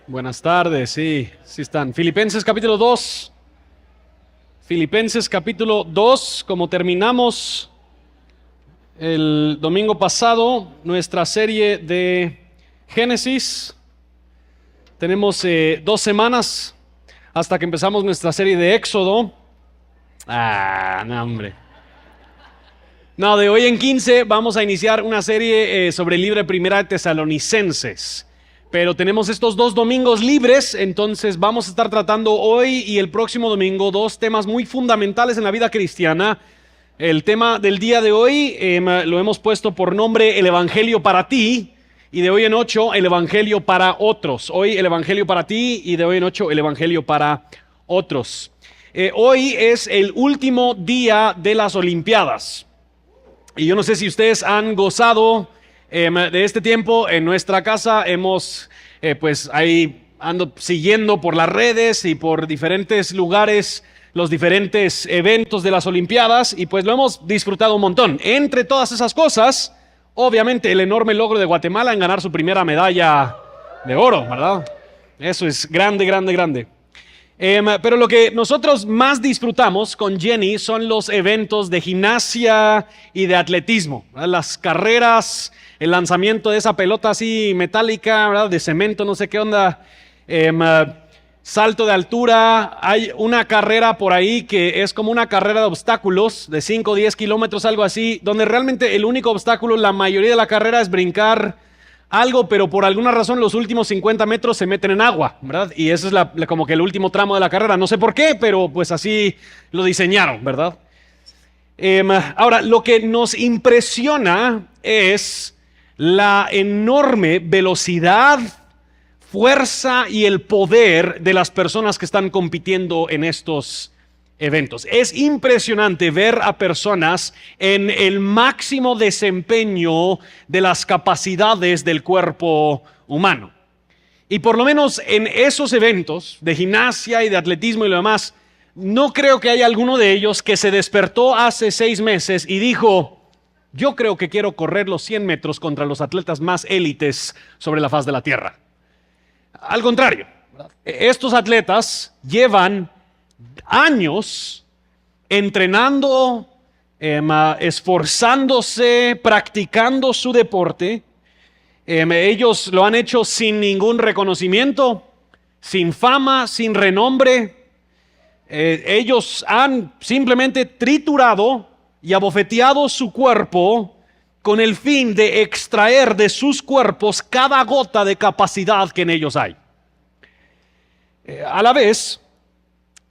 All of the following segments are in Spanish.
Buenas tardes, sí están. Filipenses capítulo 2. Filipenses capítulo 2, como terminamos el domingo pasado, nuestra serie de Génesis. Tenemos 2 semanas hasta que empezamos nuestra serie de Éxodo. No, hombre. No, de hoy en 15 vamos a iniciar una serie sobre el libro de Primera de Tesalonicenses. Pero tenemos estos 2 domingos libres, entonces vamos a estar tratando hoy y el próximo domingo 2 temas muy fundamentales en la vida cristiana. El tema del día de hoy lo hemos puesto por nombre el Evangelio para ti, y de hoy en 8 el Evangelio para otros. Hoy el Evangelio para ti y de hoy en 8 el Evangelio para otros. Hoy es el último día de las Olimpiadas. Y yo no sé si ustedes han gozado de este tiempo. En nuestra casa hemos, pues ahí ando siguiendo por las redes y por diferentes lugares los diferentes eventos de las Olimpiadas y pues lo hemos disfrutado un montón. Entre todas esas cosas, obviamente el enorme logro de Guatemala en ganar su primera medalla de oro, ¿verdad? Eso es grande, grande, grande. Pero lo que nosotros más disfrutamos con Jenny son los eventos de gimnasia y de atletismo, ¿verdad? Las carreras, el lanzamiento de esa pelota así metálica, ¿verdad? De cemento, no sé qué onda, salto de altura. Hay una carrera por ahí que es como una carrera de obstáculos de 5 o 10 kilómetros, algo así, donde realmente el único obstáculo, la mayoría de la carrera es brincar algo, pero por alguna razón los últimos 50 metros se meten en agua, ¿verdad? Y ese es como que el último tramo de la carrera. No sé por qué, pero pues así lo diseñaron, ¿verdad? Ahora, lo que nos impresiona es la enorme velocidad, fuerza y el poder de las personas que están compitiendo en estos eventos. Es impresionante ver a personas en el máximo desempeño de las capacidades del cuerpo humano. Y por lo menos en esos eventos de gimnasia y de atletismo y lo demás, no creo que haya alguno de ellos que se despertó hace 6 meses y dijo: yo creo que quiero correr los 100 metros contra los atletas más élites sobre la faz de la tierra. Al contrario, estos atletas llevan años entrenando, esforzándose, practicando su deporte. Ellos lo han hecho sin ningún reconocimiento, sin fama, sin renombre. Ellos han simplemente triturado y abofeteado su cuerpo con el fin de extraer de sus cuerpos cada gota de capacidad que en ellos hay. A la vez,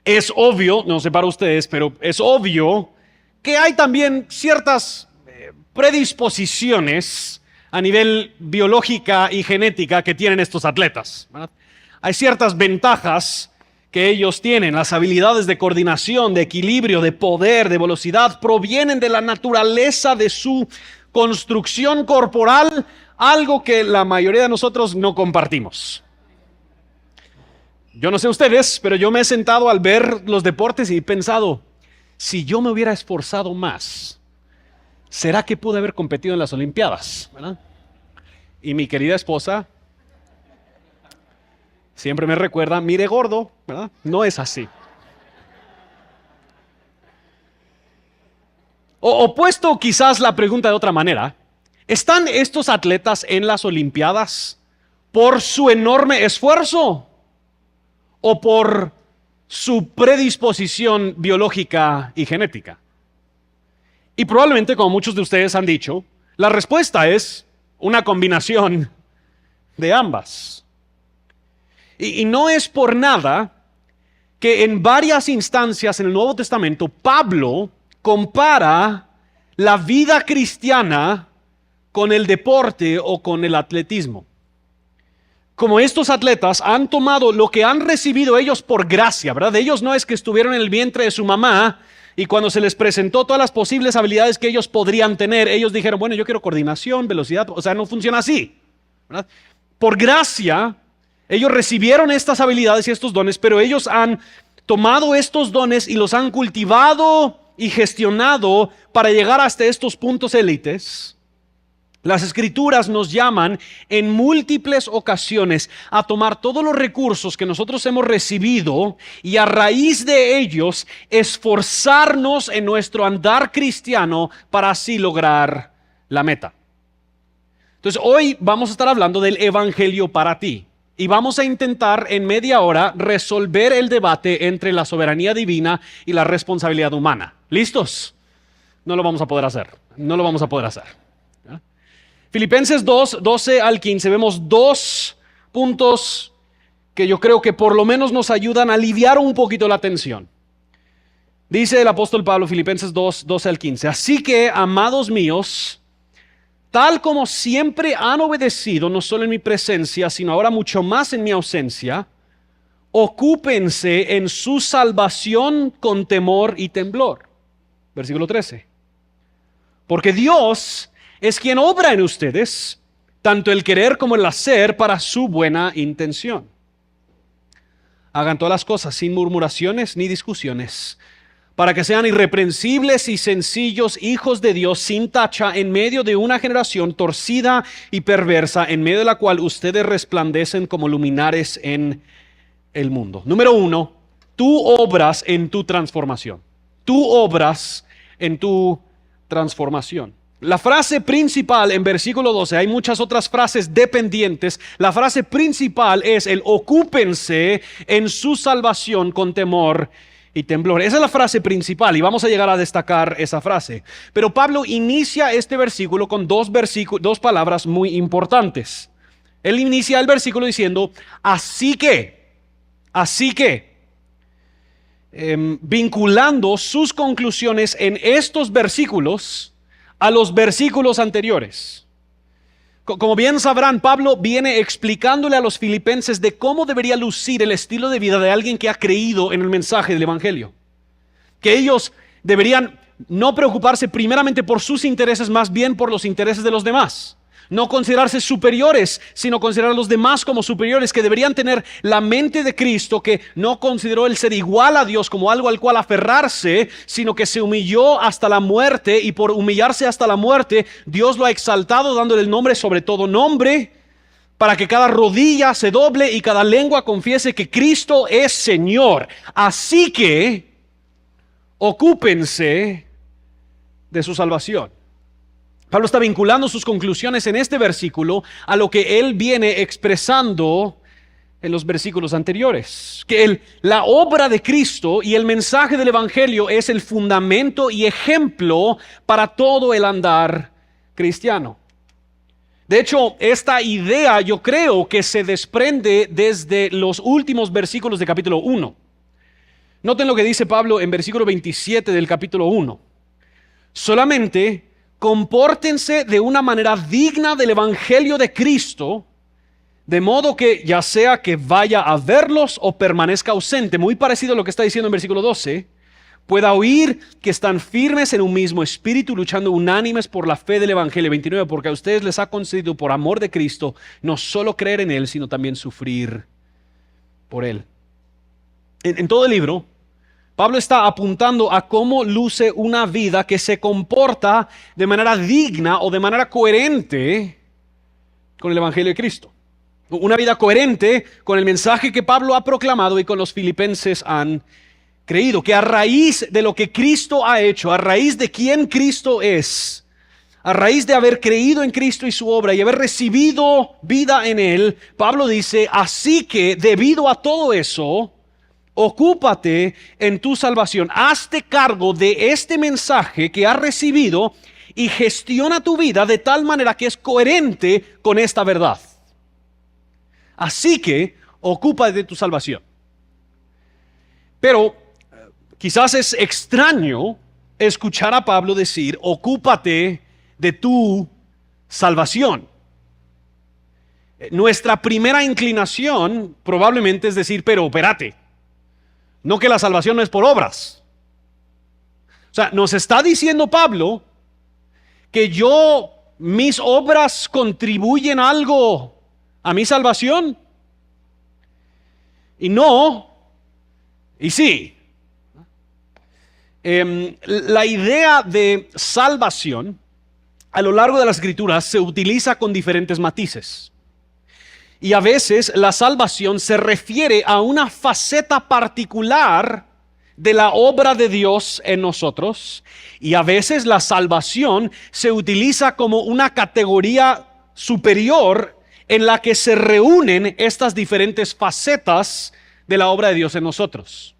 es obvio, no sé para ustedes, pero es obvio que hay también ciertas predisposiciones a nivel biológica y genética que tienen estos atletas, ¿verdad? Hay ciertas ventajas que ellos tienen. Las habilidades de coordinación, de equilibrio, de poder, de velocidad provienen de la naturaleza de su construcción corporal, algo que la mayoría de nosotros no compartimos. Yo no sé ustedes, pero yo me he sentado al ver los deportes y he pensado, si yo me hubiera esforzado más, ¿será que pude haber competido en las Olimpiadas? ¿Verdad? Y mi querida esposa siempre me recuerda: mire gordo, ¿verdad? No es así. O puesto quizás la pregunta de otra manera, ¿están estos atletas en las Olimpiadas por su enorme esfuerzo o por su predisposición biológica y genética? Y probablemente, como muchos de ustedes han dicho, la respuesta es una combinación de ambas. Y no es por nada que en varias instancias en el Nuevo Testamento Pablo compara la vida cristiana con el deporte o con el atletismo. Como estos atletas han tomado lo que han recibido ellos por gracia, ¿verdad? Ellos no es que estuvieron en el vientre de su mamá y cuando se les presentó todas las posibles habilidades que ellos podrían tener, ellos dijeron: bueno, yo quiero coordinación, velocidad. O sea, no funciona así, ¿verdad? Por gracia, ellos recibieron estas habilidades y estos dones, pero ellos han tomado estos dones y los han cultivado y gestionado para llegar hasta estos puntos élites. Las Escrituras nos llaman en múltiples ocasiones a tomar todos los recursos que nosotros hemos recibido y a raíz de ellos esforzarnos en nuestro andar cristiano para así lograr la meta. Entonces hoy vamos a estar hablando del Evangelio para ti y vamos a intentar en media hora resolver el debate entre la soberanía divina y la responsabilidad humana. ¿Listos? No lo vamos a poder hacer. No lo vamos a poder hacer. Filipenses 2, 12 al 15, vemos dos puntos que yo creo que por lo menos nos ayudan a aliviar un poquito la tensión. Dice el apóstol Pablo, Filipenses 2, 12 al 15, así que, amados míos, tal como siempre han obedecido, no solo en mi presencia, sino ahora mucho más en mi ausencia, ocúpense en su salvación con temor y temblor. Versículo 13. Porque Dios es quien obra en ustedes, tanto el querer como el hacer para su buena intención. Hagan todas las cosas sin murmuraciones ni discusiones, para que sean irreprensibles y sencillos hijos de Dios sin tacha en medio de una generación torcida y perversa, en medio de la cual ustedes resplandecen como luminares en el mundo. Número 1, tú obras en tu transformación. Tú obras en tu transformación. La frase principal en versículo 12, hay muchas otras frases dependientes. La frase principal es el ocúpense en su salvación con temor y temblor. Esa es la frase principal y vamos a llegar a destacar esa frase. Pero Pablo inicia este versículo con dos palabras muy importantes. Él inicia el versículo diciendo, así que, vinculando sus conclusiones en estos versículos a los versículos anteriores. Como bien sabrán, Pablo viene explicándole a los filipenses de cómo debería lucir el estilo de vida de alguien que ha creído en el mensaje del Evangelio. Que ellos deberían no preocuparse primeramente por sus intereses, más bien por los intereses de los demás. No considerarse superiores, sino considerar a los demás como superiores, que deberían tener la mente de Cristo, que no consideró el ser igual a Dios como algo al cual aferrarse, sino que se humilló hasta la muerte, y por humillarse hasta la muerte, Dios lo ha exaltado dándole el nombre sobre todo nombre, para que cada rodilla se doble y cada lengua confiese que Cristo es Señor. Así que, ocúpense de su salvación. Pablo está vinculando sus conclusiones en este versículo a lo que él viene expresando en los versículos anteriores. Que la obra de Cristo y el mensaje del Evangelio es el fundamento y ejemplo para todo el andar cristiano. De hecho, esta idea yo creo que se desprende desde los últimos versículos de capítulo 1. Noten lo que dice Pablo en versículo 27 del capítulo 1. Solamente compórtense de una manera digna del Evangelio de Cristo, de modo que ya sea que vaya a verlos o permanezca ausente, muy parecido a lo que está diciendo en versículo 12, pueda oír que están firmes en un mismo espíritu, luchando unánimes por la fe del Evangelio. 29, porque a ustedes les ha concedido por amor de Cristo no solo creer en Él, sino también sufrir por Él. En todo el libro, Pablo está apuntando a cómo luce una vida que se comporta de manera digna o de manera coherente con el Evangelio de Cristo. Una vida coherente con el mensaje que Pablo ha proclamado y con los filipenses han creído. Que a raíz de lo que Cristo ha hecho, a raíz de quién Cristo es, a raíz de haber creído en Cristo y su obra y haber recibido vida en Él, Pablo dice, así que debido a todo eso, ocúpate en tu salvación, hazte cargo de este mensaje que has recibido y gestiona tu vida de tal manera que es coherente con esta verdad. Así que ocúpate de tu salvación. Pero quizás es extraño escuchar a Pablo decir, ocúpate de tu salvación. Nuestra primera inclinación probablemente es decir, pero espérate. No, que la salvación no es por obras. O sea, nos está diciendo Pablo que mis obras contribuyen algo a mi salvación. Y no, y sí. La idea de salvación a lo largo de las Escrituras se utiliza con diferentes matices. Y a veces la salvación se refiere a una faceta particular de la obra de Dios en nosotros. Y a veces la salvación se utiliza como una categoría superior en la que se reúnen estas diferentes facetas de la obra de Dios en nosotros.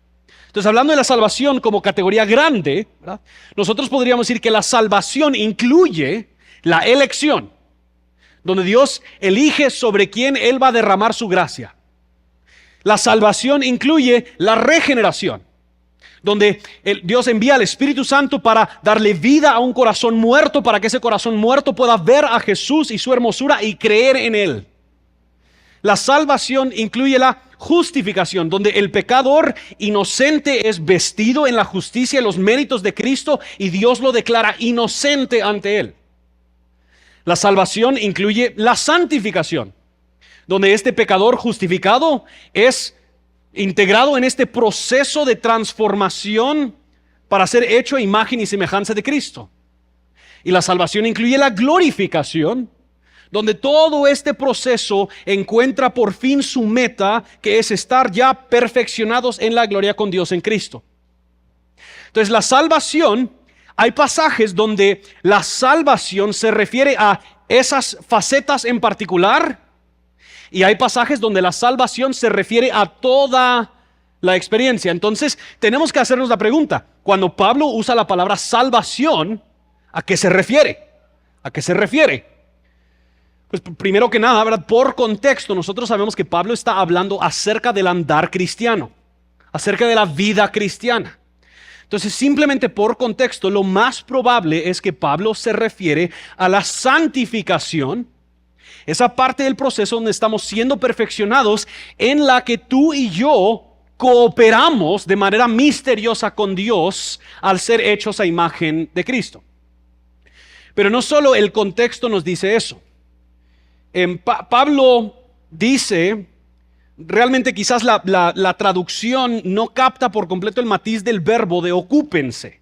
Entonces, hablando de la salvación como categoría grande, ¿verdad?, nosotros podríamos decir que la salvación incluye la elección, donde Dios elige sobre quién Él va a derramar su gracia. La salvación incluye la regeneración, donde Dios envía al Espíritu Santo para darle vida a un corazón muerto, para que ese corazón muerto pueda ver a Jesús y su hermosura y creer en Él. La salvación incluye la justificación, donde el pecador inocente es vestido en la justicia y los méritos de Cristo y Dios lo declara inocente ante Él. La salvación incluye la santificación, donde este pecador justificado es integrado en este proceso de transformación para ser hecho a imagen y semejanza de Cristo. Y la salvación incluye la glorificación, donde todo este proceso encuentra por fin su meta, que es estar ya perfeccionados en la gloria con Dios en Cristo. Entonces, la salvación, hay pasajes donde la salvación se refiere a esas facetas en particular, y hay pasajes donde la salvación se refiere a toda la experiencia. Entonces, tenemos que hacernos la pregunta: cuando Pablo usa la palabra salvación, ¿a qué se refiere? ¿A qué se refiere? Pues primero que nada, ¿verdad?, por contexto, nosotros sabemos que Pablo está hablando acerca del andar cristiano, acerca de la vida cristiana. Entonces, simplemente por contexto, lo más probable es que Pablo se refiere a la santificación, esa parte del proceso donde estamos siendo perfeccionados, en la que tú y yo cooperamos de manera misteriosa con Dios al ser hechos a imagen de Cristo. Pero no solo el contexto nos dice eso. Pablo dice, realmente quizás la traducción no capta por completo el matiz del verbo de ocúpense.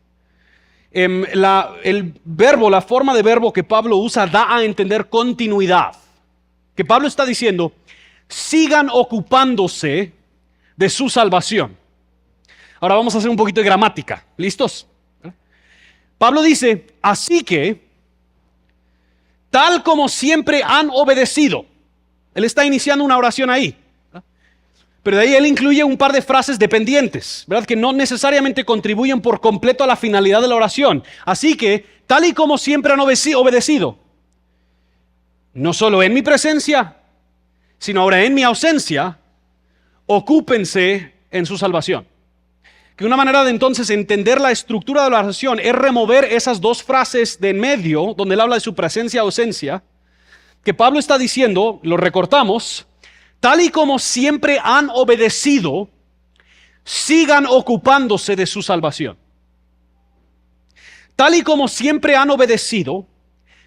El verbo, la forma de verbo que Pablo usa da a entender continuidad. Que Pablo está diciendo: sigan ocupándose de su salvación. Ahora vamos a hacer un poquito de gramática. ¿Listos? Pablo dice: así que, tal como siempre han obedecido. Él está iniciando una oración ahí. Pero de ahí él incluye un par de frases dependientes, ¿verdad?, que no necesariamente contribuyen por completo a la finalidad de la oración. Así que, tal y como siempre han obedecido, no solo en mi presencia, sino ahora en mi ausencia, ocúpense en su salvación. Que una manera de entonces entender la estructura de la oración es remover esas dos frases de en medio, donde él habla de su presencia y ausencia, que Pablo está diciendo, lo recortamos: tal y como siempre han obedecido, sigan ocupándose de su salvación. Tal y como siempre han obedecido,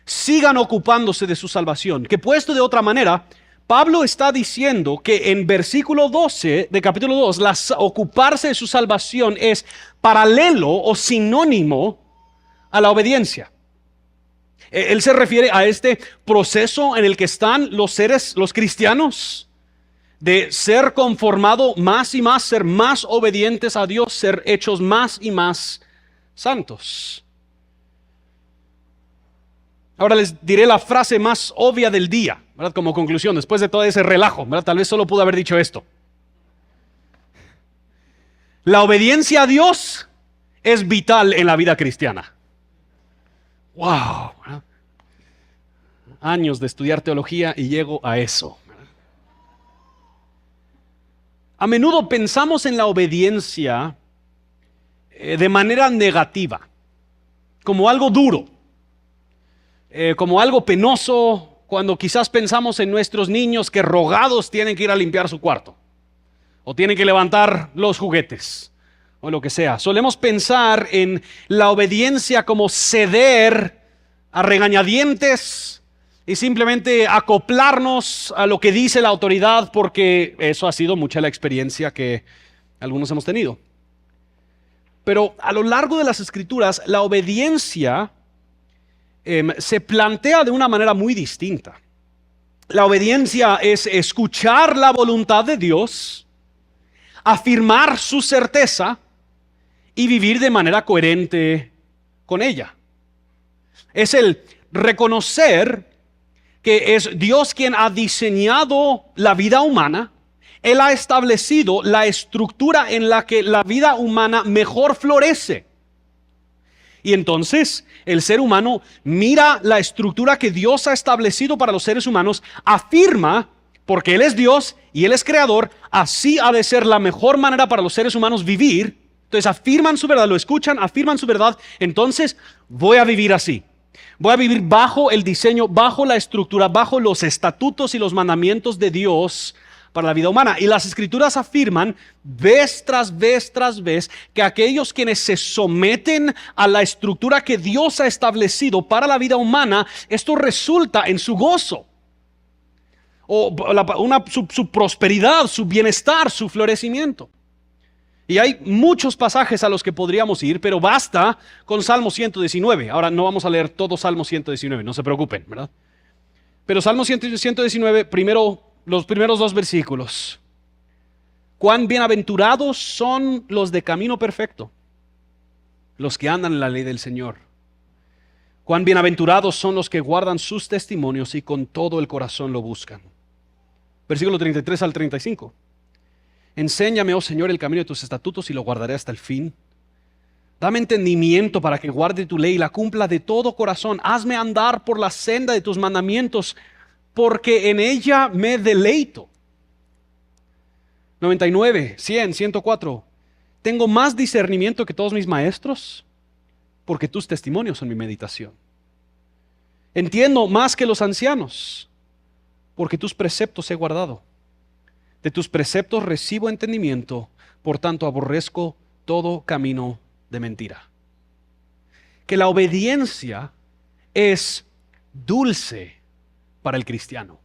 sigan ocupándose de su salvación. Que puesto de otra manera, Pablo está diciendo que en versículo 12 de capítulo 2, ocuparse de su salvación es paralelo o sinónimo a la obediencia. Él se refiere a este proceso en el que están los cristianos, de ser conformado más y más, ser más obedientes a Dios, ser hechos más y más santos. Ahora les diré la frase más obvia del día, ¿verdad?, como conclusión, después de todo ese relajo, ¿verdad? Tal vez solo pude haber dicho esto: la obediencia a Dios es vital en la vida cristiana. ¡Wow! ¿Verdad? Años de estudiar teología y llego a eso. A menudo pensamos en la obediencia de manera negativa, como algo duro, como algo penoso, cuando quizás pensamos en nuestros niños que rogados tienen que ir a limpiar su cuarto, o tienen que levantar los juguetes, o lo que sea. Solemos pensar en la obediencia como ceder a regañadientes y simplemente acoplarnos a lo que dice la autoridad, porque eso ha sido mucha la experiencia que algunos hemos tenido. Pero a lo largo de las Escrituras, la obediencia se plantea de una manera muy distinta. La obediencia es escuchar la voluntad de Dios, afirmar su certeza y vivir de manera coherente con ella. Es el reconocer que es Dios quien ha diseñado la vida humana. Él ha establecido la estructura en la que la vida humana mejor florece. Y entonces el ser humano mira la estructura que Dios ha establecido para los seres humanos, afirma, porque Él es Dios y Él es creador, así ha de ser la mejor manera para los seres humanos vivir. Entonces afirman su verdad, lo escuchan, afirman su verdad, entonces voy a vivir así. Voy a vivir bajo el diseño, bajo la estructura, bajo los estatutos y los mandamientos de Dios para la vida humana. Y las Escrituras afirman vez tras vez tras vez que aquellos quienes se someten a la estructura que Dios ha establecido para la vida humana, esto resulta en su gozo, o su prosperidad, su bienestar, su florecimiento. Y hay muchos pasajes a los que podríamos ir, pero basta con Salmo 119. Ahora no vamos a leer todo Salmo 119, no se preocupen, ¿verdad? Pero Salmo 119, los primeros 2 versículos. Cuán bienaventurados son los de camino perfecto, los que andan en la ley del Señor. Cuán bienaventurados son los que guardan sus testimonios y con todo el corazón lo buscan. Versículo 33 al 35. Enséñame, oh Señor, el camino de tus estatutos y lo guardaré hasta el fin. Dame entendimiento para que guarde tu ley y la cumpla de todo corazón. Hazme andar por la senda de tus mandamientos, porque en ella me deleito. 99, 100, 104. Tengo más discernimiento que todos mis maestros, porque tus testimonios son mi meditación. Entiendo más que los ancianos, porque tus preceptos he guardado. De tus preceptos recibo entendimiento, por tanto aborrezco todo camino de mentira. Que la obediencia es dulce para el cristiano.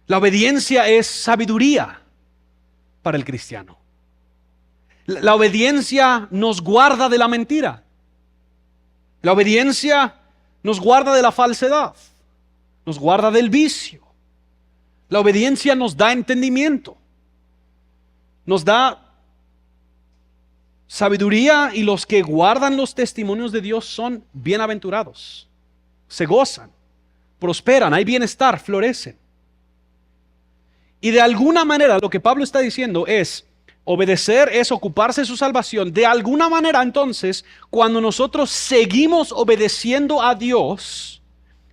La obediencia es sabiduría para el cristiano. La obediencia nos guarda de la mentira. La obediencia nos guarda de la falsedad, nos guarda del vicio. La obediencia nos da entendimiento, nos da sabiduría, y los que guardan los testimonios de Dios son bienaventurados, se gozan, prosperan, hay bienestar, florecen. Y de alguna manera lo que Pablo está diciendo es, obedecer es ocuparse de su salvación. De alguna manera entonces, cuando nosotros seguimos obedeciendo a Dios,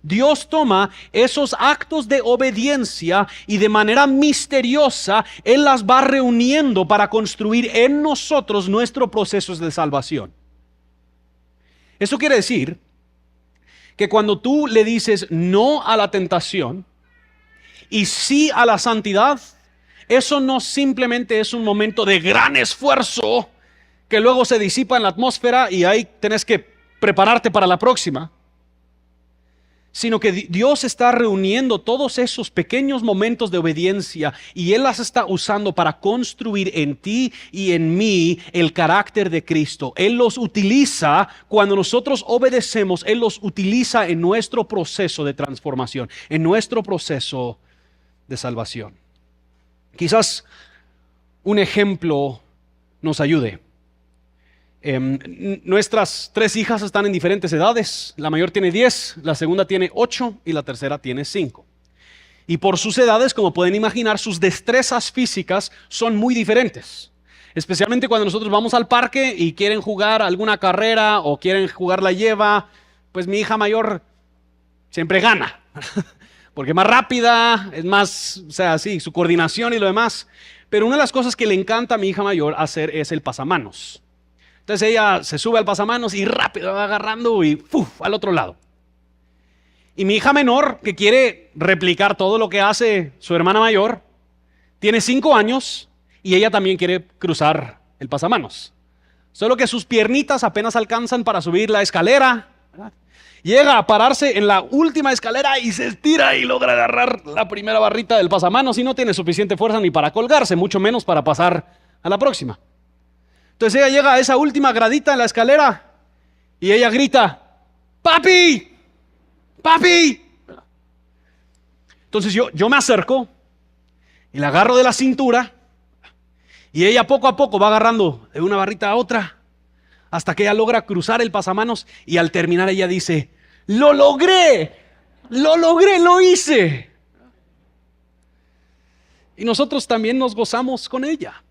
Dios toma esos actos de obediencia y de manera misteriosa Él las va reuniendo para construir en nosotros nuestro proceso de salvación. Eso quiere decir que cuando tú le dices no a la tentación y sí a la santidad, eso no simplemente es un momento de gran esfuerzo que luego se disipa en la atmósfera y ahí tenés que prepararte para la próxima, sino que Dios está reuniendo todos esos pequeños momentos de obediencia y Él las está usando para construir en ti y en mí el carácter de Cristo. Él los utiliza cuando nosotros obedecemos, Él los utiliza en nuestro proceso de transformación, en nuestro proceso de salvación. Quizás un ejemplo nos ayude. Nuestras 3 hijas están en diferentes edades. La mayor tiene 10, la segunda tiene 8 y la tercera tiene 5. Y por sus edades, como pueden imaginar, sus destrezas físicas son muy diferentes. Especialmente cuando nosotros vamos al parque y quieren jugar alguna carrera o quieren jugar la lleva, pues mi hija mayor siempre gana. Porque es más rápida, es más, o sea, sí, su coordinación y lo demás. Pero una de las cosas que le encanta a mi hija mayor hacer es el pasamanos. Entonces ella se sube al pasamanos y rápido va agarrando y ¡puf!, al otro lado. Y mi hija menor, que quiere replicar todo lo que hace su hermana mayor, tiene 5 años y ella también quiere cruzar el pasamanos. Solo que sus piernitas apenas alcanzan para subir la escalera, ¿verdad? Llega a pararse en la última escalera y se estira y logra agarrar la primera barrita del pasamanos y no tiene suficiente fuerza ni para colgarse, mucho menos para pasar a la próxima. Entonces ella llega a esa última gradita en la escalera y ella grita, papi, papi. Entonces yo me acerco y la agarro de la cintura y ella poco a poco va agarrando de una barrita a otra hasta que ella logra cruzar el pasamanos y al terminar ella dice, ¡lo logré! ¡Lo hice! Y nosotros también nos gozamos con ella.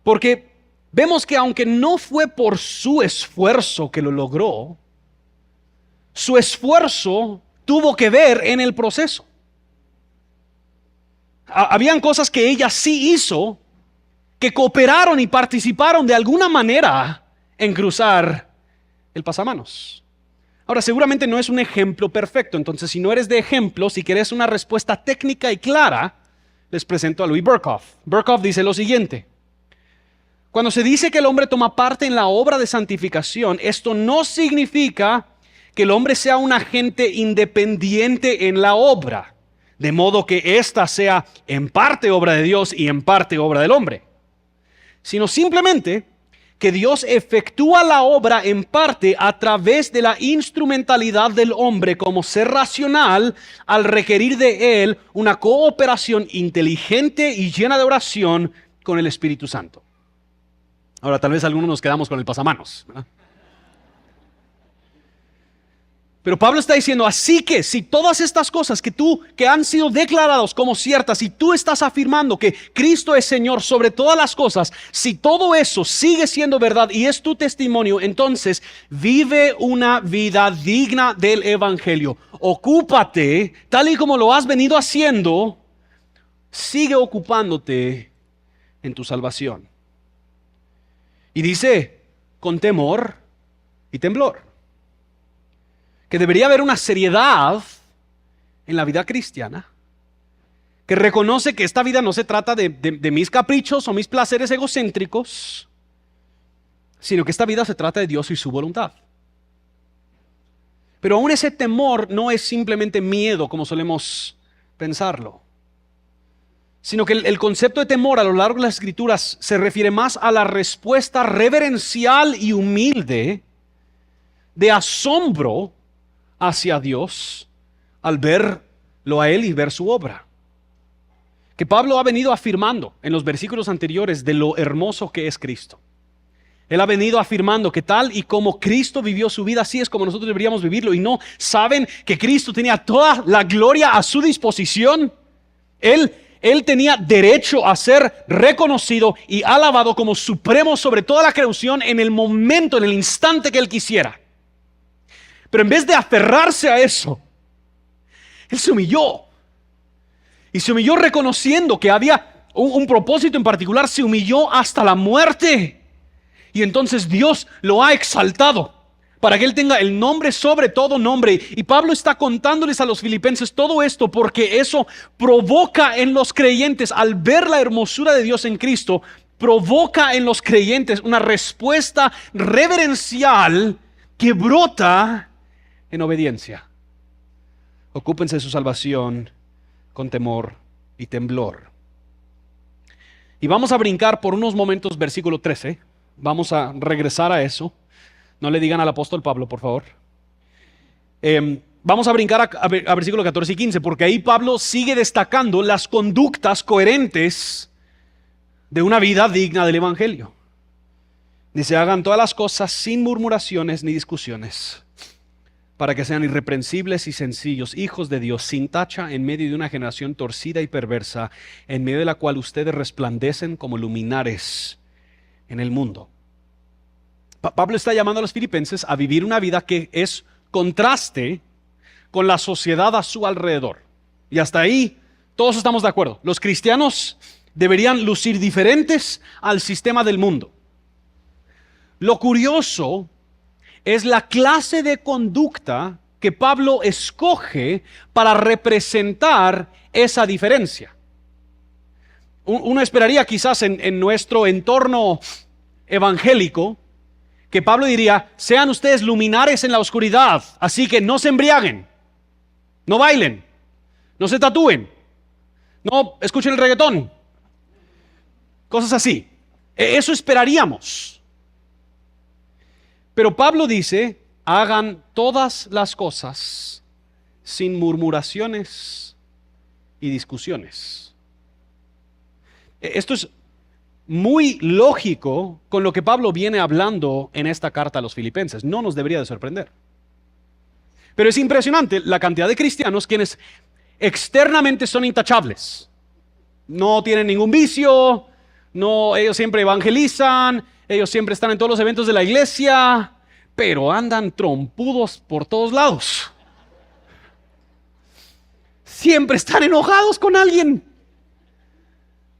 Porque vemos que aunque no fue por su esfuerzo que lo logró, su esfuerzo tuvo que ver en el proceso. Habían cosas que ella sí hizo, que cooperaron y participaron de alguna manera en cruzar el pasamanos. Ahora, seguramente no es un ejemplo perfecto, entonces si no eres de ejemplo, si quieres una respuesta técnica y clara, les presento a Louis Berkhoff. Berkhoff dice lo siguiente: cuando se dice que el hombre toma parte en la obra de santificación, esto no significa que el hombre sea un agente independiente en la obra, de modo que ésta sea en parte obra de Dios y en parte obra del hombre, sino simplemente que Dios efectúa la obra en parte a través de la instrumentalidad del hombre como ser racional al requerir de él una cooperación inteligente y llena de oración con el Espíritu Santo. Ahora, tal vez algunos nos quedamos con el pasamanos, ¿verdad? Pero Pablo está diciendo, así que si todas estas cosas que han sido declaradas como ciertas y tú estás afirmando que Cristo es Señor sobre todas las cosas, si todo eso sigue siendo verdad y es tu testimonio, entonces vive una vida digna del Evangelio. Ocúpate, tal y como lo has venido haciendo, sigue ocupándote en tu salvación. Y dice, con temor y temblor. Que debería haber una seriedad en la vida cristiana, que reconoce que esta vida no se trata de mis caprichos o mis placeres egocéntricos, sino que esta vida se trata de Dios y su voluntad. Pero aún ese temor no es simplemente miedo, como solemos pensarlo, sino que el concepto de temor a lo largo de las Escrituras se refiere más a la respuesta reverencial y humilde de asombro hacia Dios al verlo a Él y ver su obra. Que Pablo ha venido afirmando en los versículos anteriores de lo hermoso que es Cristo. Él ha venido afirmando que tal y como Cristo vivió su vida, así es como nosotros deberíamos vivirlo. Y no saben que Cristo tenía toda la gloria a su disposición. Él tenía derecho a ser reconocido y alabado como supremo sobre toda la creación en el momento, en el instante que Él quisiera. Pero en vez de aferrarse a eso, Él se humilló. Y se humilló reconociendo que había un propósito en particular. Se humilló hasta la muerte. Y entonces Dios lo ha exaltado para que Él tenga el nombre sobre todo nombre. Y Pablo está contándoles a los filipenses todo esto porque eso provoca en los creyentes, al ver la hermosura de Dios en Cristo, provoca en los creyentes una respuesta reverencial que brota en obediencia. Ocúpense de su salvación con temor y temblor. Y vamos a brincar por unos momentos versículo 13. Vamos a regresar a eso. No le digan al apóstol Pablo, por favor. Vamos a brincar a versículo 14 y 15, porque ahí Pablo sigue destacando las conductas coherentes de una vida digna del Evangelio. Dice, hagan todas las cosas sin murmuraciones ni discusiones, para que sean irreprensibles y sencillos, hijos de Dios, sin tacha en medio de una generación torcida y perversa, en medio de la cual ustedes resplandecen como luminares en el mundo. Pablo está llamando a los filipenses a vivir una vida que es contraste con la sociedad a su alrededor. Y hasta ahí todos estamos de acuerdo. Los cristianos deberían lucir diferentes al sistema del mundo. Lo curioso es la clase de conducta que Pablo escoge para representar esa diferencia. Uno esperaría quizás en nuestro entorno evangélico que Pablo diría, sean ustedes luminares en la oscuridad, así que no se embriaguen, no bailen, no se tatúen, no escuchen el reggaetón, cosas así. Eso esperaríamos. Pero Pablo dice, hagan todas las cosas sin murmuraciones y discusiones. Esto es muy lógico con lo que Pablo viene hablando en esta carta a los filipenses. No nos debería de sorprender. Pero es impresionante la cantidad de cristianos quienes externamente son intachables. No tienen ningún vicio, ellos siempre evangelizan, ellos siempre están en todos los eventos de la iglesia, pero andan trompudos por todos lados. Siempre están enojados con alguien.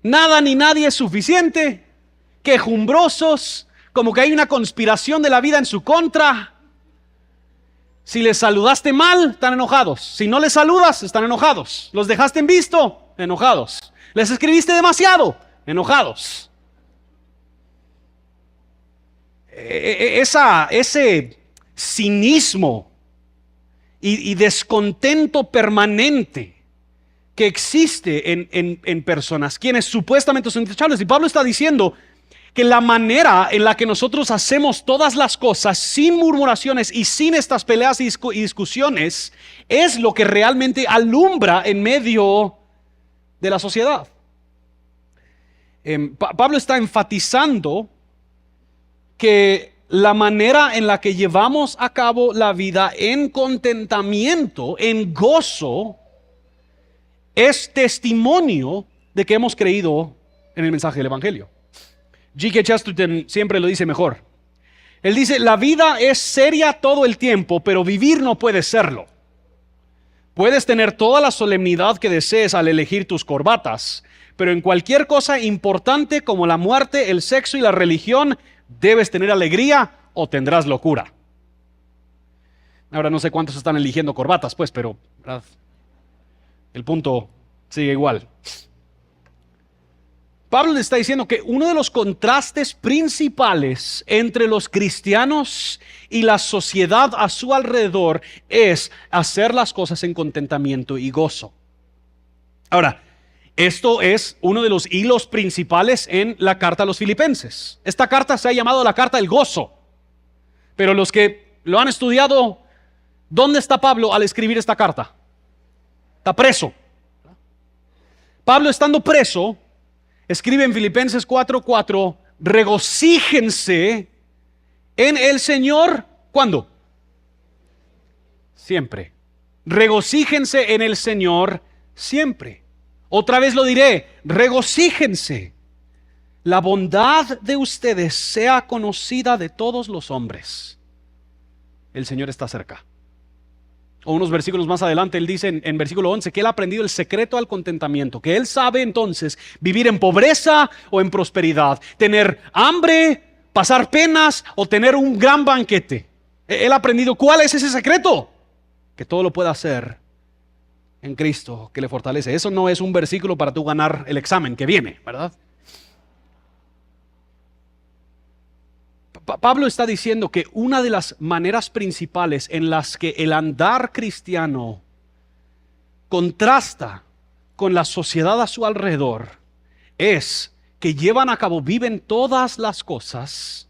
Nada ni nadie es suficiente. Quejumbrosos, como que hay una conspiración de la vida en su contra. Si les saludaste mal, están enojados. Si no les saludas, están enojados. Los dejaste en visto, enojados. Les escribiste demasiado, enojados. Ese cinismo y descontento permanente que existe en personas, quienes supuestamente son intachables. Y Pablo está diciendo que la manera en la que nosotros hacemos todas las cosas sin murmuraciones y sin estas peleas y discusiones es lo que realmente alumbra en medio de la sociedad. Pablo está enfatizando que la manera en la que llevamos a cabo la vida en contentamiento, en gozo, es testimonio de que hemos creído en el mensaje del Evangelio. G.K. Chesterton siempre lo dice mejor. Él dice, la vida es seria todo el tiempo, pero vivir no puede serlo. Puedes tener toda la solemnidad que desees al elegir tus corbatas, pero en cualquier cosa importante como la muerte, el sexo y la religión, debes tener alegría o tendrás locura. Ahora no sé cuántos están eligiendo corbatas, pues, pero ¿verdad? El punto sigue igual. Pablo le está diciendo que uno de los contrastes principales entre los cristianos y la sociedad a su alrededor es hacer las cosas en contentamiento y gozo. Ahora, esto es uno de los hilos principales en la carta a los filipenses. Esta carta se ha llamado la carta del gozo. Pero los que lo han estudiado, ¿dónde está Pablo al escribir esta carta? Está preso. Pablo, estando preso, escribe en Filipenses 4:4, regocíjense en el Señor. ¿Cuándo? Siempre. Regocíjense en el Señor siempre. Otra vez lo diré, regocíjense. La bondad de ustedes sea conocida de todos los hombres. El Señor está cerca. O unos versículos más adelante, él dice en versículo 11 que él ha aprendido el secreto al contentamiento, que él sabe entonces vivir en pobreza o en prosperidad, tener hambre, pasar penas o tener un gran banquete. Él ha aprendido cuál es ese secreto, que todo lo puede hacer en Cristo que le fortalece. Eso no es un versículo para tú ganar el examen que viene, ¿verdad? Pablo está diciendo que una de las maneras principales en las que el andar cristiano contrasta con la sociedad a su alrededor es que llevan a cabo, viven todas las cosas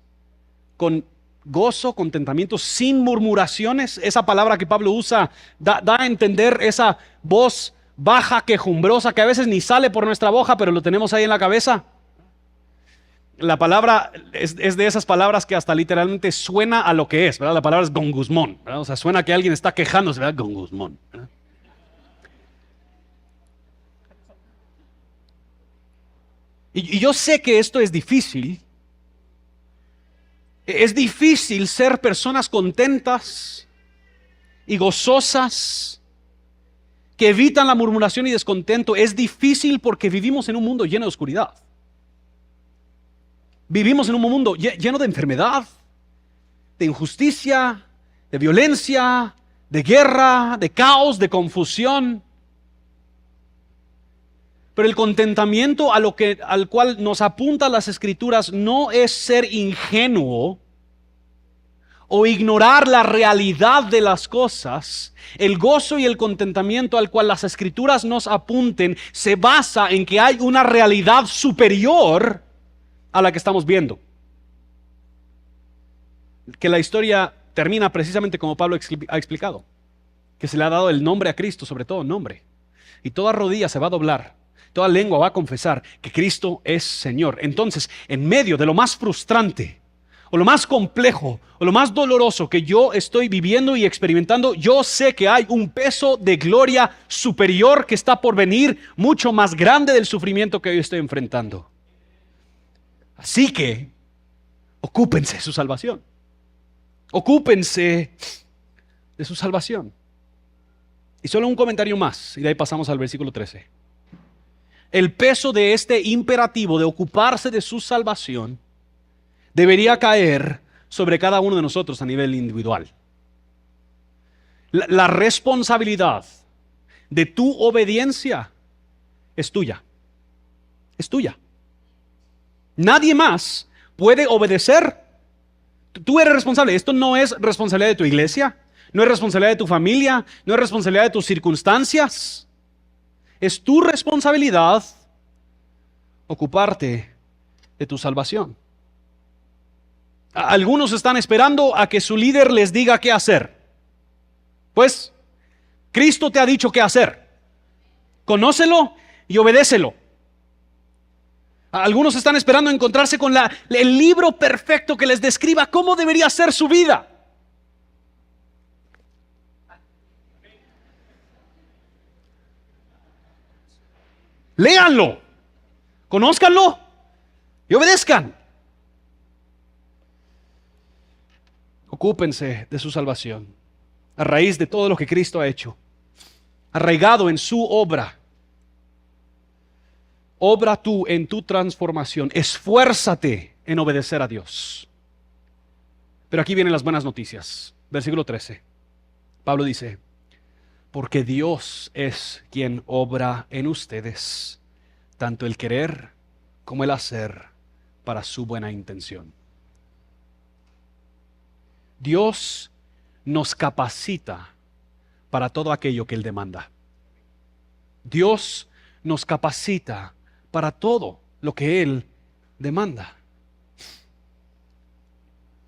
con gozo, contentamiento, sin murmuraciones. Esa palabra que Pablo usa da a entender esa voz baja, quejumbrosa, que a veces ni sale por nuestra boca, pero lo tenemos ahí en la cabeza. La palabra es de esas palabras que hasta literalmente suena a lo que es, ¿verdad? La palabra es gongusmón, ¿verdad? O sea, suena que alguien está quejándose, ¿verdad? Gongusmón, ¿verdad? Y yo sé que esto es difícil. Es difícil ser personas contentas y gozosas que evitan la murmuración y descontento. Es difícil porque vivimos en un mundo lleno de oscuridad. Vivimos en un mundo lleno de enfermedad, de injusticia, de violencia, de guerra, de caos, de confusión. Pero el contentamiento al cual nos apuntan las Escrituras no es ser ingenuo o ignorar la realidad de las cosas. El gozo y el contentamiento al cual las Escrituras nos apunten se basa en que hay una realidad superior a la que estamos viendo. Que la historia termina precisamente como Pablo ha explicado, que se le ha dado el nombre a Cristo, sobre todo nombre. Y toda rodilla se va a doblar, toda lengua va a confesar que Cristo es Señor. Entonces, en medio de lo más frustrante, o lo más complejo, o lo más doloroso que yo estoy viviendo y experimentando, yo sé que hay un peso de gloria superior que está por venir, mucho más grande del sufrimiento que yo estoy enfrentando. Así que, ocúpense de su salvación. Ocúpense de su salvación. Y solo un comentario más, y de ahí pasamos al versículo 13. El peso de este imperativo de ocuparse de su salvación debería caer sobre cada uno de nosotros a nivel individual. La responsabilidad de tu obediencia es tuya. Es tuya. Nadie más puede obedecer. Tú eres responsable. Esto no es responsabilidad de tu iglesia, no es responsabilidad de tu familia, no es responsabilidad de tus circunstancias. Es tu responsabilidad ocuparte de tu salvación. Algunos están esperando a que su líder les diga qué hacer. Pues, Cristo te ha dicho qué hacer. Conócelo y obedécelo. Algunos están esperando encontrarse con el libro perfecto que les describa cómo debería ser su vida. Léanlo, conózcanlo y obedezcan. Ocúpense de su salvación a raíz de todo lo que Cristo ha hecho, arraigado en su obra. Obra tú en tu transformación. Esfuérzate en obedecer a Dios. Pero aquí vienen las buenas noticias. Versículo 13. Pablo dice: porque Dios es quien obra en ustedes, tanto el querer como el hacer para su buena intención. Dios nos capacita para todo aquello que Él demanda. Dios nos capacita para todo lo que Él demanda.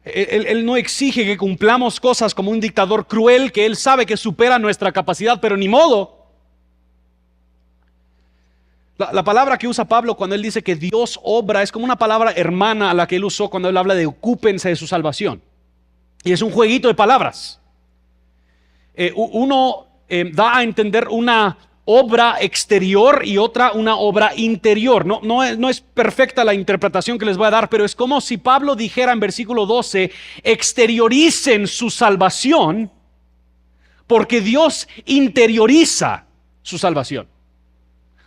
Él no exige que cumplamos cosas como un dictador cruel que Él sabe que supera nuestra capacidad, pero ni modo. La palabra que usa Pablo cuando él dice que Dios obra es como una palabra hermana a la que él usó cuando él habla de ocúpense de su salvación. Y es un jueguito de palabras. Uno da a entender una obra exterior y otra una obra interior. No es perfecta la interpretación que les voy a dar, pero es como si Pablo dijera en versículo 12, exterioricen su salvación porque Dios interioriza su salvación.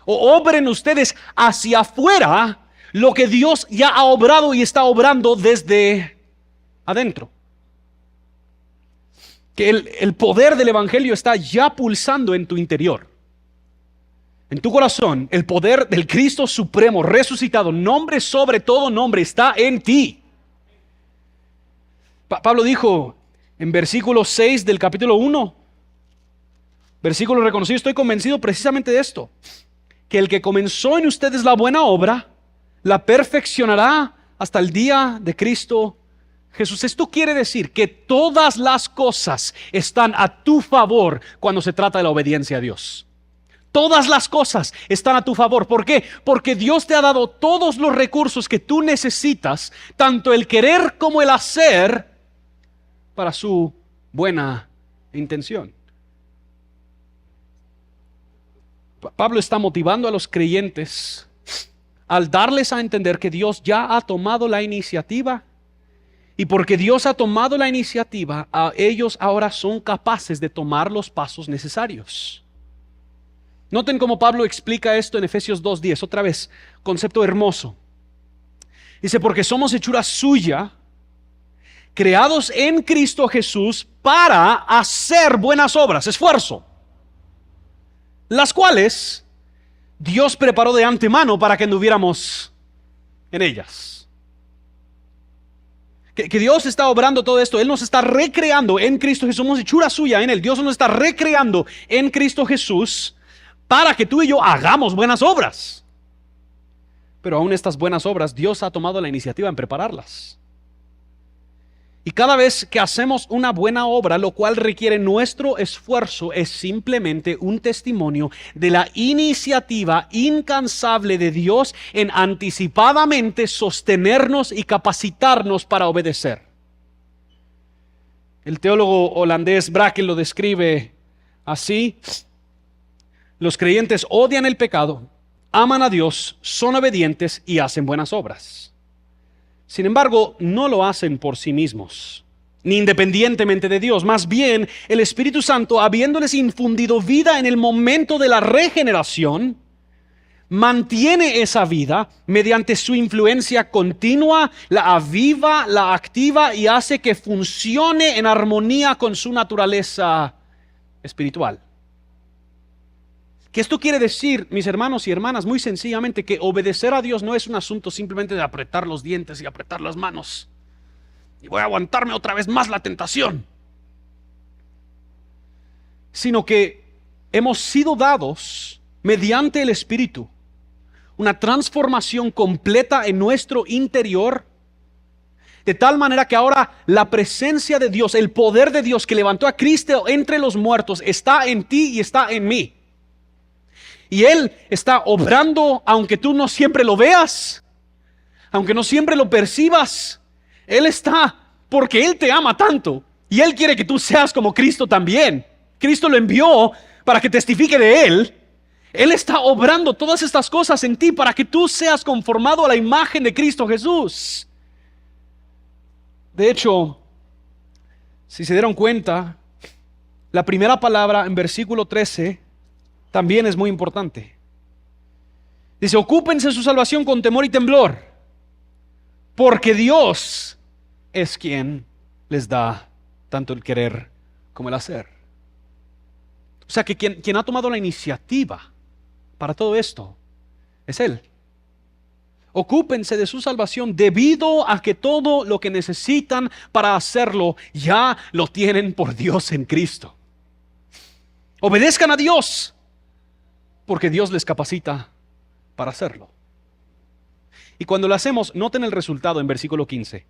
O obren ustedes hacia afuera lo que Dios ya ha obrado y está obrando desde adentro. Que el poder del evangelio está ya pulsando en tu interior. En tu corazón, el poder del Cristo supremo, resucitado, nombre sobre todo nombre, está en ti. Pablo dijo en versículo 6 del capítulo 1, versículo reconocido: estoy convencido precisamente de esto, que el que comenzó en ustedes la buena obra, la perfeccionará hasta el día de Cristo Jesús. Esto quiere decir que todas las cosas están a tu favor cuando se trata de la obediencia a Dios. Todas las cosas están a tu favor. ¿Por qué? Porque Dios te ha dado todos los recursos que tú necesitas, tanto el querer como el hacer, para su buena intención. Pablo está motivando a los creyentes al darles a entender que Dios ya ha tomado la iniciativa. Y porque Dios ha tomado la iniciativa, ellos ahora son capaces de tomar los pasos necesarios. Noten cómo Pablo explica esto en Efesios 2:10. Otra vez, concepto hermoso. Dice: porque somos hechura suya, creados en Cristo Jesús para hacer buenas obras, esfuerzo, las cuales Dios preparó de antemano para que anduviéramos en ellas. Que Dios está obrando todo esto. Él nos está recreando en Cristo Jesús. Somos hechura suya en Él. Dios nos está recreando en Cristo Jesús para que tú y yo hagamos buenas obras. Pero aún estas buenas obras, Dios ha tomado la iniciativa en prepararlas. Y cada vez que hacemos una buena obra, lo cual requiere nuestro esfuerzo, es simplemente un testimonio de la iniciativa incansable de Dios en anticipadamente sostenernos y capacitarnos para obedecer. El teólogo holandés Brakel lo describe así: los creyentes odian el pecado, aman a Dios, son obedientes y hacen buenas obras. Sin embargo, no lo hacen por sí mismos, ni independientemente de Dios. Más bien, el Espíritu Santo, habiéndoles infundido vida en el momento de la regeneración, mantiene esa vida mediante su influencia continua, la aviva, la activa y hace que funcione en armonía con su naturaleza espiritual. ¿Qué esto quiere decir, mis hermanos y hermanas? Muy sencillamente que obedecer a Dios no es un asunto simplemente de apretar los dientes y apretar las manos y voy a aguantarme otra vez más la tentación, sino que hemos sido dados mediante el Espíritu una transformación completa en nuestro interior, de tal manera que ahora la presencia de Dios, el poder de Dios que levantó a Cristo entre los muertos, está en ti y está en mí. Y Él está obrando, aunque tú no siempre lo veas, aunque no siempre lo percibas. Él está, porque Él te ama tanto y Él quiere que tú seas como Cristo también. Cristo lo envió para que testifique de Él. Él está obrando todas estas cosas en ti para que tú seas conformado a la imagen de Cristo Jesús. De hecho, si se dieron cuenta, la primera palabra en versículo 13 también es muy importante. Dice: ocúpense de su salvación con temor y temblor, porque Dios es quien les da tanto el querer como el hacer. O sea que quien ha tomado la iniciativa para todo esto es Él. Ocúpense de su salvación debido a que todo lo que necesitan para hacerlo ya lo tienen por Dios en Cristo. Obedezcan a Dios, porque Dios les capacita para hacerlo. Y cuando lo hacemos, noten el resultado en versículo 15.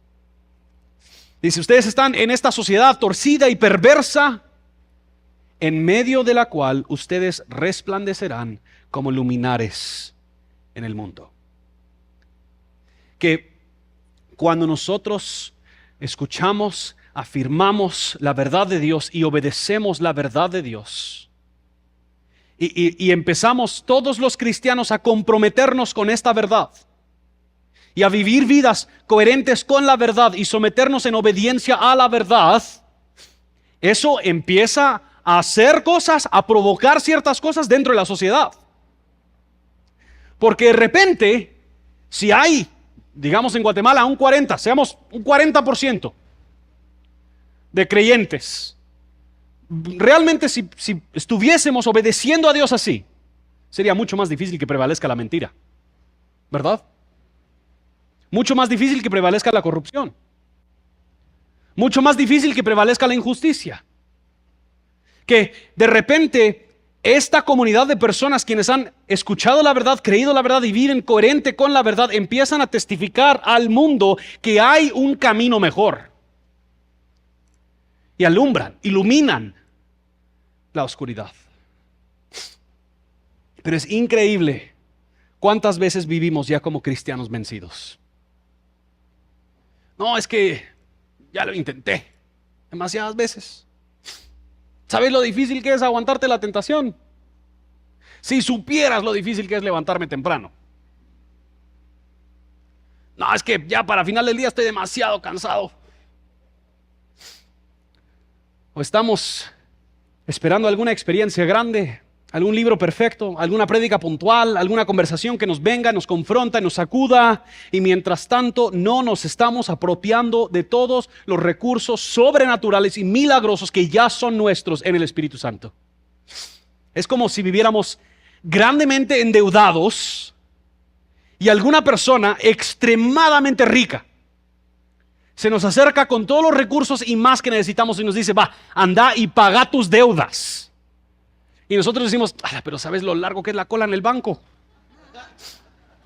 Dice: ustedes están en esta sociedad torcida y perversa, en medio de la cual ustedes resplandecerán como luminares en el mundo. Que cuando nosotros escuchamos, afirmamos la verdad de Dios y obedecemos la verdad de Dios, y empezamos todos los cristianos a comprometernos con esta verdad y a vivir vidas coherentes con la verdad y someternos en obediencia a la verdad, eso empieza a hacer cosas, a provocar ciertas cosas dentro de la sociedad. Porque de repente, si hay, digamos en Guatemala, seamos un 40% de creyentes, realmente si estuviésemos obedeciendo a Dios así, sería mucho más difícil que prevalezca la mentira, ¿verdad? Mucho más difícil que prevalezca la corrupción, mucho más difícil que prevalezca la injusticia. Que de repente esta comunidad de personas quienes han escuchado la verdad, creído la verdad y viven coherente con la verdad, empiezan a testificar al mundo que hay un camino mejor y alumbran, iluminan la oscuridad. Pero es increíble cuántas veces vivimos ya como cristianos vencidos. No, es que ya lo intenté demasiadas veces. ¿Sabes lo difícil que es aguantarte la tentación? Si supieras lo difícil que es levantarme temprano. No, es que ya para final del día estoy demasiado cansado. O estamos esperando alguna experiencia grande, algún libro perfecto, alguna prédica puntual, alguna conversación que nos venga, nos confronta, nos sacuda, y mientras tanto no nos estamos apropiando de todos los recursos sobrenaturales y milagrosos que ya son nuestros en el Espíritu Santo. Es como si viviéramos grandemente endeudados y alguna persona extremadamente rica se nos acerca con todos los recursos y más que necesitamos y nos dice: va, anda y paga tus deudas. Y nosotros decimos: pero ¿sabes lo largo que es la cola en el banco?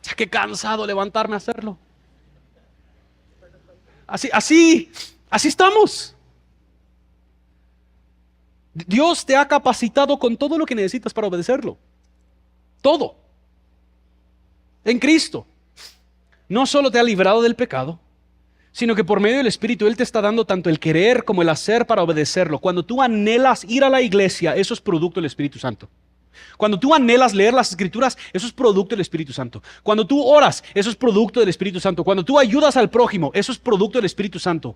Ya qué cansado levantarme a hacerlo. Así Así estamos. Dios te ha capacitado con todo lo que necesitas para obedecerlo. Todo. En Cristo. No solo te ha librado del pecado, sino que por medio del Espíritu Él te está dando tanto el querer como el hacer para obedecerlo. Cuando tú anhelas ir a la iglesia, eso es producto del Espíritu Santo. Cuando tú anhelas leer las Escrituras, eso es producto del Espíritu Santo. Cuando tú oras, eso es producto del Espíritu Santo. Cuando tú ayudas al prójimo, eso es producto del Espíritu Santo.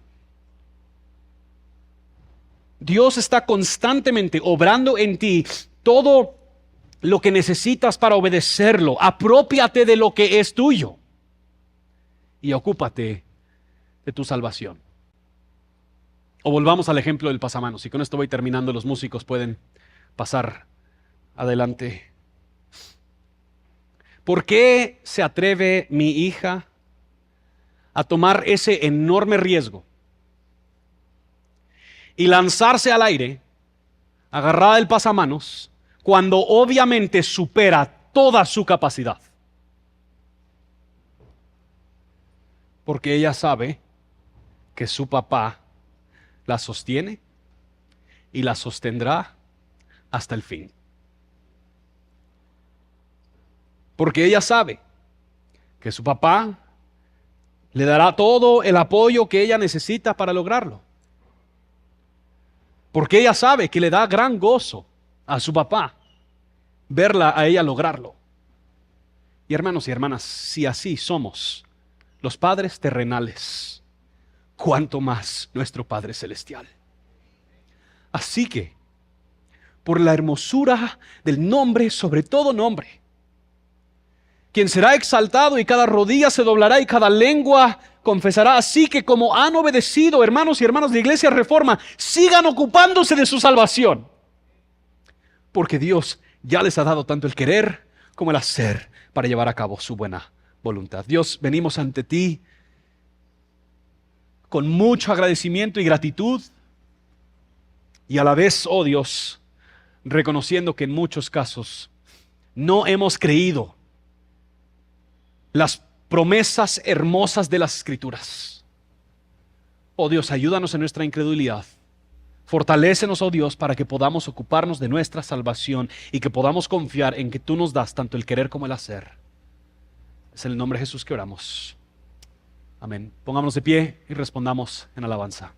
Dios está constantemente obrando en ti todo lo que necesitas para obedecerlo. Apropiate de lo que es tuyo y ocúpate de tu salvación. O volvamos al ejemplo del pasamanos. Y con esto voy terminando. Los músicos pueden pasar adelante. ¿Por qué se atreve mi hija a tomar ese enorme riesgo y lanzarse al aire, agarrada del pasamanos, cuando obviamente supera toda su capacidad? Porque ella sabe que su papá la sostiene y la sostendrá hasta el fin. Porque ella sabe que su papá le dará todo el apoyo que ella necesita para lograrlo. Porque ella sabe que le da gran gozo a su papá verla a ella lograrlo. Y hermanos y hermanas, si así somos los padres terrenales, cuánto más nuestro Padre Celestial. Así que, por la hermosura del nombre sobre todo nombre, quien será exaltado y cada rodilla se doblará y cada lengua confesará. Así que como han obedecido, hermanos y hermanas de Iglesia Reforma, sigan ocupándose de su salvación. Porque Dios ya les ha dado tanto el querer como el hacer para llevar a cabo su buena voluntad. Dios, venimos ante ti con mucho agradecimiento y gratitud. Y a la vez, oh Dios, reconociendo que en muchos casos no hemos creído las promesas hermosas de las Escrituras. Oh Dios, ayúdanos en nuestra incredulidad. Fortalécenos, oh Dios, para que podamos ocuparnos de nuestra salvación y que podamos confiar en que tú nos das tanto el querer como el hacer. Es en el nombre de Jesús que oramos. Amén. Pongámonos de pie y respondamos en alabanza.